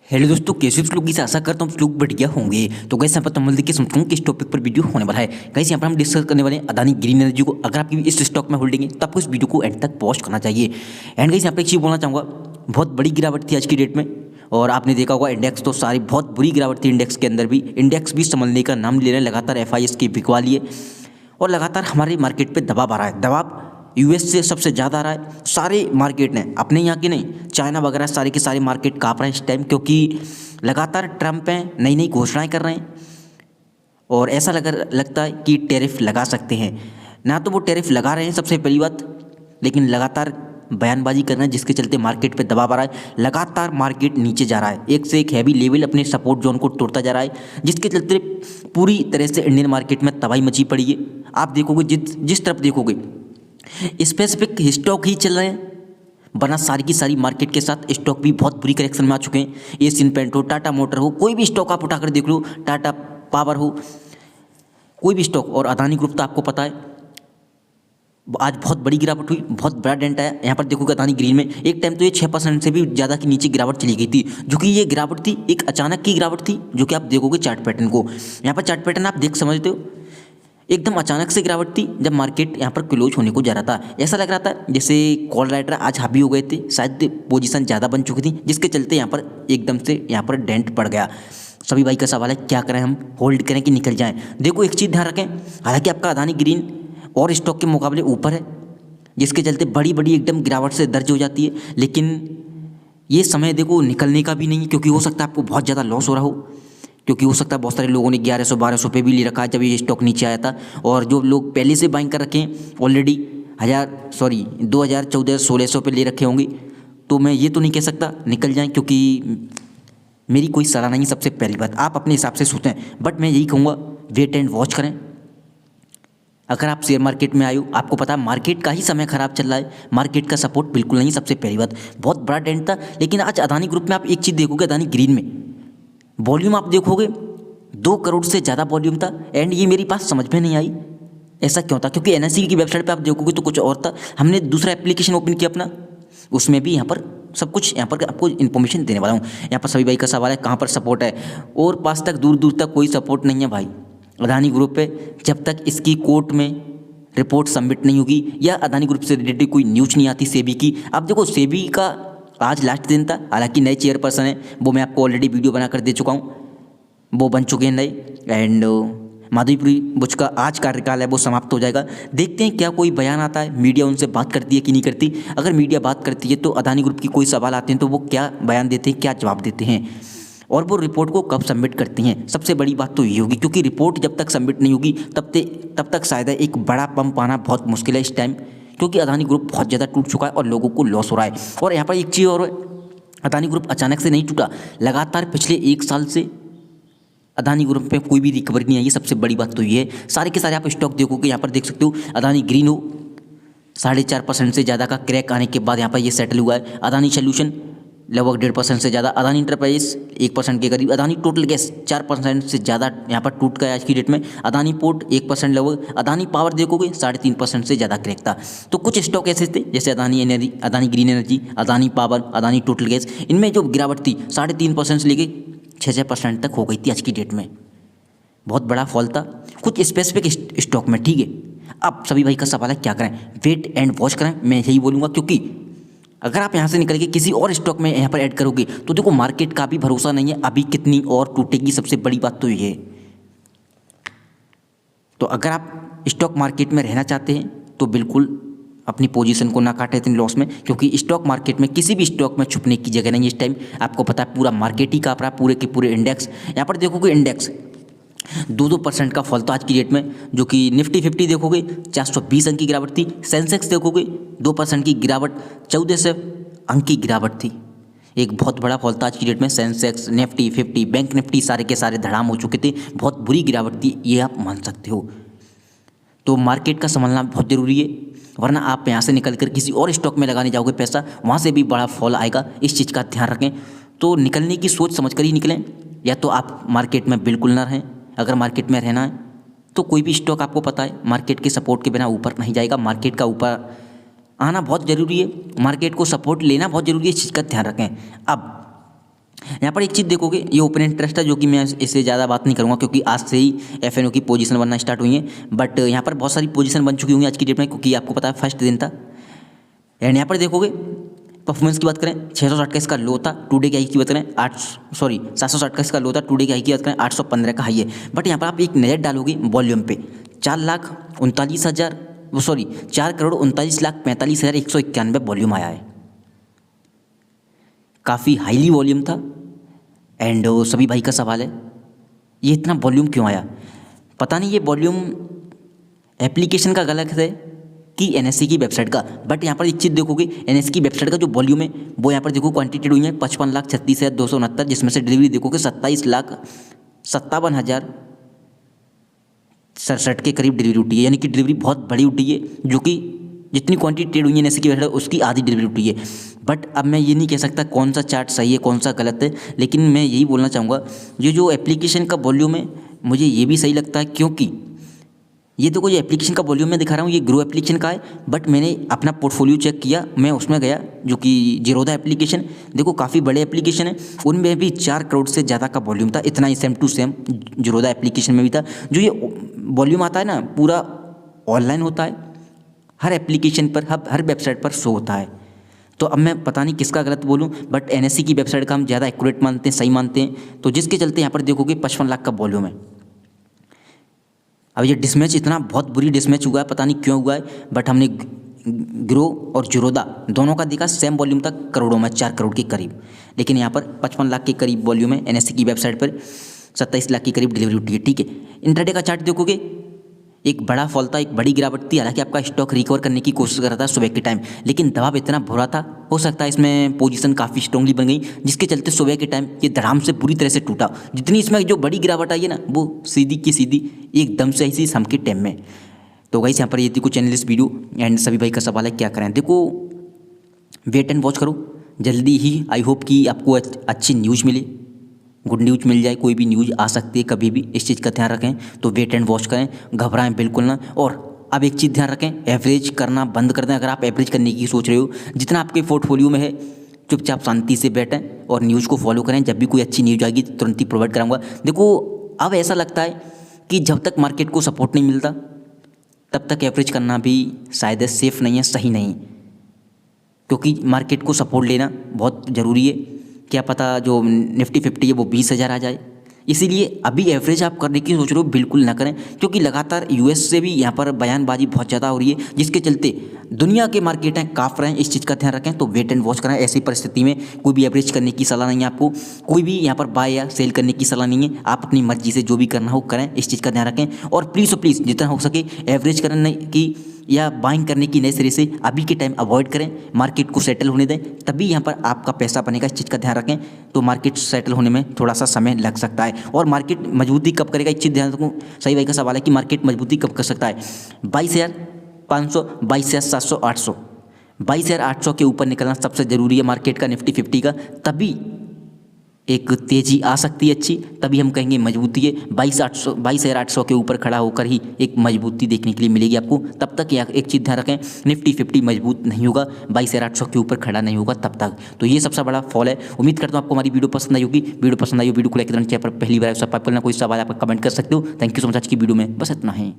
Hello दोस्तों, कैसे आप लोग की आशा करता हूँ लोग बढ़िया होंगे। तो गाइस यहाँ पर तमिल देखिए समझूँ किस टॉपिक पर वीडियो होने वाला है। गाइस यहाँ पर हम डिस्कस करने वाले हैं अदानी ग्रीन एनर्जी को। अगर आपकी इस स्टॉक में होल्डिंग है तो आपको इस वीडियो को एंड तक वॉच करना चाहिए। एंड गाइस यहाँ पर एक चीज़ बोलना चाहूँगा, बहुत बड़ी गिरावट थी आज की डेट में और आपने देखा होगा इंडेक्स तो सारी बहुत बुरी गिरावट थी। इंडेक्स के अंदर भी इंडेक्स भी संभलने का नाम ले रहे हैं, लगातार FIS की बिकवा लिए और लगातार हमारे मार्केट पर दबाव आ रहा है। दबाव US से सबसे ज़्यादा आ रहा है। सारे मार्केट ने, अपने यहाँ के नहीं, चाइना वगैरह सारे के सारे मार्केट काँप रहे हैं इस टाइम, क्योंकि लगातार ट्रम्प हैं नई नई घोषणाएं कर रहे हैं और ऐसा लगता है कि टैरिफ लगा सकते हैं। ना तो वो टैरिफ लगा रहे हैं सबसे पहली बात, लेकिन लगातार बयानबाजी कर रहे हैं जिसके चलते मार्केट पे दबाव आ रहा है। लगातार मार्केट नीचे जा रहा है, एक से एक हैवी लेवल अपने सपोर्ट जोन को तोड़ता जा रहा है, जिसके चलते पूरी तरह से इंडियन मार्केट में तबाही मची पड़ी है। आप देखोगे जिस तरफ देखोगे स्पेसिफिक स्टॉक ही चल रहे हैं, वरना सारी की सारी मार्केट के साथ स्टॉक भी बहुत बुरी करेक्शन में आ चुके हैं। एशियन पेंट हो, टाटा मोटर हो, कोई भी स्टॉक आप उठाकर देख लो, टाटा पावर हो, कोई भी स्टॉक, और अदानी ग्रुप तो आपको पता है आज बहुत बड़ी गिरावट हुई, बहुत बड़ा डेंट आया। यहाँ पर देखोगे अदानी ग्रीन में एक टाइम तो ये 6% से भी ज़्यादा की नीचे गिरावट चली गई थी, जो कि ये गिरावट थी एक अचानक की गिरावट थी, जो कि आप देखोगे चार्ट पैटर्न को। यहाँ पर चार्ट पैटर्न आप देख समझते हो, एकदम अचानक से गिरावट थी जब मार्केट यहाँ पर क्लोज होने को जा रहा था। ऐसा लग रहा था जैसे कॉल राइटर आज हावी हो गए थे, शायद पोजीशन ज़्यादा बन चुकी थी, जिसके चलते यहाँ पर एकदम से यहाँ पर डेंट पड़ गया। सभी भाई का सवाल है क्या करें, हम होल्ड करें कि निकल जाएं। देखो एक चीज़ ध्यान रखें, हालांकि आपका अदानी ग्रीन और स्टॉक के मुकाबले ऊपर है, जिसके चलते बड़ी बड़ी एकदम गिरावट से दर्ज हो जाती है, लेकिन ये समय देखो निकलने का भी नहीं है, क्योंकि हो सकता है आपको बहुत ज़्यादा लॉस हो रहा हो, क्योंकि हो सकता है बहुत सारे लोगों ने 1100-1200 पे भी ले रखा है जब ये स्टॉक नीचे आया था। और जो लोग पहले से बाइंग कर रखे हैं ऑलरेडी 2014-1600 पे ले रखे होंगे, तो मैं ये तो नहीं कह सकता निकल जाएं, क्योंकि मेरी कोई सलाह नहीं। सबसे पहली बात आप अपने हिसाब से सोचें, बट मैं यही कहूँगा वेट एंड वॉच करें। अगर आप शेयर मार्केट में आए हो, आपको पता है मार्केट का ही समय खराब चल रहा है, मार्केट का सपोर्ट बिल्कुल नहीं। सबसे पहली बात बहुत बड़ा डेंट था, लेकिन आज अदानी ग्रुप में आप एक चीज़ देखोगे, अदानी ग्रीन में वॉल्यूम आप देखोगे 2 करोड़ से ज़्यादा वॉल्यूम था। एंड ये मेरी बात समझ में नहीं आई, ऐसा क्यों था, क्योंकि NSE की वेबसाइट पे आप देखोगे तो कुछ और था। हमने दूसरा एप्लीकेशन ओपन किया अपना, उसमें भी यहाँ पर सब कुछ, यहाँ पर आपको इन्फॉर्मेशन देने वाला हूँ। यहाँ पर सभी भाई का सवाल है कहाँ पर सपोर्ट है, और पास तक दूर दूर तक कोई सपोर्ट नहीं है भाई अदानी ग्रुप पे, जब तक इसकी कोर्ट में रिपोर्ट सबमिट नहीं होगी या अदानी ग्रुप से रिलेटेड कोई न्यूज़ नहीं आती सेबी की। अब देखो सेबी का आज लास्ट दिन था, हालांकि नए चेयरपर्सन है, वो मैं आपको ऑलरेडी वीडियो बनाकर दे चुका हूँ, वो बन चुके हैं नए। एंड माधवीपुरी बुच का आज कार्यकाल है वो समाप्त हो जाएगा। देखते हैं क्या कोई बयान आता है, मीडिया उनसे बात करती है कि नहीं करती। अगर मीडिया बात करती है तो अदानी ग्रुप की कोई सवाल आते हैं तो वो क्या बयान देते हैं, क्या जवाब देते हैं, और वो रिपोर्ट को कब सबमिट करती हैं। सबसे बड़ी बात तो ये होगी, क्योंकि रिपोर्ट जब तक सबमिट नहीं होगी तब तक शायद एक बड़ा पंप आना बहुत मुश्किल है इस टाइम, क्योंकि अदानी ग्रुप बहुत ज़्यादा टूट चुका है और लोगों को लॉस हो रहा है। और यहाँ पर एक चीज़ और, अदानी ग्रुप अचानक से नहीं टूटा, लगातार पिछले 1 साल से अदानी ग्रुप पे कोई भी रिकवरी नहीं आई है। सबसे बड़ी बात तो ये है, सारे के सारे आप स्टॉक देखोगे यहाँ पर देख सकते हो, अदानी ग्रीन हो 4.5% से ज़्यादा का क्रैक आने के बाद यहाँ पर ये सेटल हुआ है। अदानी सोल्यूशन लगभग 1.5% से ज़्यादा, अदानी इंटरप्राइज 1% के करीब, अदानी टोटल गैस 4% से ज़्यादा यहाँ पर टूट गया आज की डेट में, अदानी पोर्ट 1% लगभग, अदानी पावर देखोगे 3.5% से ज़्यादा क्रैक था। तो कुछ स्टॉक ऐसे थे जैसे Adani energy, Adani green energy, Adani power, Adani total gas, इनमें जो गिरावट थी 3.5% से लेकर 6% तक हो गई थी आज की डेट में, बहुत बड़ा फॉल था कुछ स्पेसिफिक स्टॉक में। ठीक है, अब सभी भाई का सवाल है क्या करें, वेट एंड वॉच करें, मैं यही बोलूँगा, क्योंकि अगर आप यहाँ से निकल के किसी और स्टॉक में यहाँ पर ऐड करोगे तो देखो मार्केट का भी भरोसा नहीं है अभी कितनी और टूटेगी। सबसे बड़ी बात तो ये है, तो अगर आप स्टॉक मार्केट में रहना चाहते हैं तो बिल्कुल अपनी पोजीशन को ना काटें इतनी लॉस में, क्योंकि स्टॉक मार्केट में किसी भी स्टॉक में छुपने की जगह नहीं है इस टाइम। आपको पता है पूरा मार्केट ही काँप रहा है, पूरे के पूरे इंडेक्स। यहाँ पर देखोगे इंडेक्स 2% का फॉल था आज की डेट में, जो कि निफ्टी 50 देखोगे 420 अंक की गिरावट थी, सेंसेक्स देखोगे 2% की गिरावट, 1400 अंक की गिरावट थी। एक बहुत बड़ा फॉल था आज की डेट में, सेंसेक्स, निफ्टी 50, बैंक निफ्टी सारे के सारे धड़ाम हो चुके थे, बहुत बुरी गिरावट थी, ये आप मान सकते हो। तो मार्केट का संभलना बहुत ज़रूरी है, वरना आप यहाँ से निकल कर किसी और स्टॉक में लगाने जाओगे पैसा, वहाँ से भी बड़ा फॉल आएगा, इस चीज़ का ध्यान रखें। तो निकलने की सोच समझ कर ही निकलें, या तो आप मार्केट में बिल्कुल ना रहें। अगर मार्केट में रहना है तो कोई भी स्टॉक आपको पता है मार्केट के सपोर्ट के बिना ऊपर नहीं जाएगा, मार्केट का ऊपर आना बहुत ज़रूरी है, मार्केट को सपोर्ट लेना बहुत ज़रूरी है, इस चीज़ का ध्यान रखें। अब यहाँ पर एक चीज़ देखोगे, ये ओपन इंटरेस्ट है जो कि मैं इससे ज़्यादा बात नहीं करूँगा क्योंकि आज से ही एफएनओ की पोजीशन बनना स्टार्ट हुई है। बट यहाँ पर बहुत सारी पोजीशन बन चुकी होंगी आज की डेट में, क्योंकि आपको पता है फर्स्ट दिन था। एंड यहाँ पर देखोगे परफॉर्मेंस की बात करें 660 का इसका लो था, टुडे की हाई की बात करें 760 का इसका लो था, टुडे की हाई की बात करें 815 का हाई है। बट यहाँ पर आप एक नज़र डालोगे वॉल्यूम पे 4,39,45,191 वॉल्यूम आया है। काफ़ी हाईली वॉल्यूम था। एंड सभी भाई का सवाल है ये इतना वॉल्यूम क्यों आया? पता नहीं ये वॉल्यूम एप्लीकेशन का गलत है कि एनएससी की वेबसाइट का। बट यहाँ पर एक चीज़ देखोगे, एनएससी की वेबसाइट का जो वॉल्यूम है वो यहाँ पर देखो क्वांटिटी हुई है 55,36,269, जिसमें से डिलीवरी देखोगे 27,57,067 के करीब डिलीवरी उठी है। यानी कि डिलीवरी बहुत बड़ी उठी है, जो कि जितनी क्वांटिटी ट्रेड हुई है एनएससी की वेबसाइट उसकी आधी डिलीवरी उठी है। बट अब मैं ये नहीं कह सकता कौन सा चार्ट सही है कौन सा गलत है, लेकिन मैं यही बोलना चाहूँगा ये जो एप्लीकेशन का वॉल्यूम है मुझे ये भी सही लगता है, क्योंकि ये देखो ये एप्लीकेशन का वॉल्यूम मैं दिखा रहा हूँ ये ग्रो एप्लीकेशन का है। बट मैंने अपना पोर्टफोलियो चेक किया, मैं उसमें गया जो कि जीरोधा एप्लीकेशन, देखो काफ़ी बड़े एप्लीकेशन है, उनमें भी 4 करोड़ से ज़्यादा का वॉल्यूम था। इतना ही same to same Zerodha application में भी था। जो ये वॉल्यूम आता है ना पूरा ऑनलाइन होता है, हर एप्लीकेशन पर हर वेबसाइट पर शो होता है। तो अब मैं पता नहीं किसका गलत बोलूं, बट एनएससी की वेबसाइट का हम ज़्यादा एक्यूरेट मानते हैं, सही मानते हैं, तो जिसके चलते यहाँ पर देखोगे 55 लाख का वॉल्यूम है। अब ये डिसमैच इतना बहुत बुरी डिसमैच हुआ है, पता नहीं क्यों हुआ है, बट हमने ग्रो और जीरोधा दोनों का देखा सेम वॉल्यूम था करोड़ों में, 4 करोड़ के करीब, लेकिन यहाँ पर 55 लाख के करीब वॉल्यूम है। एनएससी की वेबसाइट पर 27 लाख के करीब डिलीवरी उठी है। ठीक है, इंट्राडे का चार्ट देखोगे एक बड़ा फॉल था, एक बड़ी गिरावट थी। हालांकि आपका स्टॉक रिकवर करने की कोशिश कर रहा था सुबह के टाइम, लेकिन दबाव इतना बुरा था, हो सकता है इसमें पोजीशन काफ़ी स्ट्रांगली बन गई, जिसके चलते सुबह के टाइम ये धड़ाम से पूरी तरह से टूटा। जितनी इसमें जो बड़ी गिरावट आई है ना वो सीधी की सीधी एकदम से ऐसी शाम के टाइम में। तो गाइस यहाँ पर ये थी कुछ एनालिस्ट वीडियो। एंड सभी भाई का सवाल है क्या करें, देखो वेट एंड वॉच करो, जल्दी ही आई होप कि आपको अच्छी न्यूज़ मिले, गुड न्यूज़ मिल जाए। कोई भी न्यूज़ आ सकती है कभी भी, इस चीज़ का ध्यान रखें। तो वेट एंड वॉच करें, घबराएं बिल्कुल ना। और अब एक चीज़ ध्यान रखें, एवरेज करना बंद कर दें। अगर आप एवरेज करने की सोच रहे हो, जितना आपके पोर्टफोलियो में है चुपचाप शांति से बैठें और न्यूज़ को फॉलो करें। जब भी कोई अच्छी न्यूज़ आएगी तुरंत ही प्रोवाइड कराऊंगा। देखो अब ऐसा लगता है कि जब तक मार्केट को सपोर्ट नहीं मिलता तब तक एवरेज करना भी शायद सेफ़ नहीं है, सही नहीं, क्योंकि मार्केट को सपोर्ट लेना बहुत ज़रूरी है। क्या पता जो निफ्टी 50 है वो 20,000 आ जाए, इसीलिए अभी एवरेज आप करने की सोच रहे हो बिल्कुल ना करें, क्योंकि लगातार यूएस से भी यहाँ पर बयानबाजी बहुत ज़्यादा हो रही है, जिसके चलते दुनिया के मार्केटें काँप रहे हैं। इस चीज़ का ध्यान रखें। तो वेट एंड वॉच करें। ऐसी परिस्थिति में कोई भी एवरेज करने की सलाह नहीं है आपको, कोई भी यहाँ पर बाय या सेल करने की सलाह नहीं है। आप अपनी मर्जी से जो भी करना हो करें, इस चीज़ का ध्यान रखें। और प्लीज़ जितना हो सके एवरेज करने की या बाइंग करने की नए सिरे से अभी के टाइम अवॉइड करें। मार्केट को सेटल होने दें, तभी यहाँ पर आपका पैसा बनेगा। इस चीज़ का ध्यान रखें। तो मार्केट सेटल होने में थोड़ा सा समय लग सकता है। और मार्केट मजबूती कब करेगा, एक चीज़ ध्यान रखूँ। सही भाई का सवाल है कि मार्केट मजबूती कब कर सकता है। 22,500, 22,700, 800, 22,800 के ऊपर निकलना सबसे ज़रूरी है मार्केट का, निफ्टी 50 का। तभी एक तेज़ी आ सकती है अच्छी, तभी हम कहेंगे मजबूती है। 22,800 के ऊपर खड़ा होकर ही एक मजबूती देखने के लिए मिलेगी आपको। तब तक एक चीज़ ध्यान रखें, निफ्टी 50 मजबूत नहीं होगा, 22,800 के ऊपर खड़ा नहीं होगा तब तक। तो ये सबसे बड़ा फॉल है। उम्मीद करता हूँ आपको हमारी वीडियो पसंद आई होगी। वीडियो पसंद आई हो वीडियो को लाइक करना, चैनल पर पहली बार सब्सक्राइब करना, कोई सवाल आप कमेंट कर सकते हो। Thank you so much. आज की वीडियो में बस इतना है।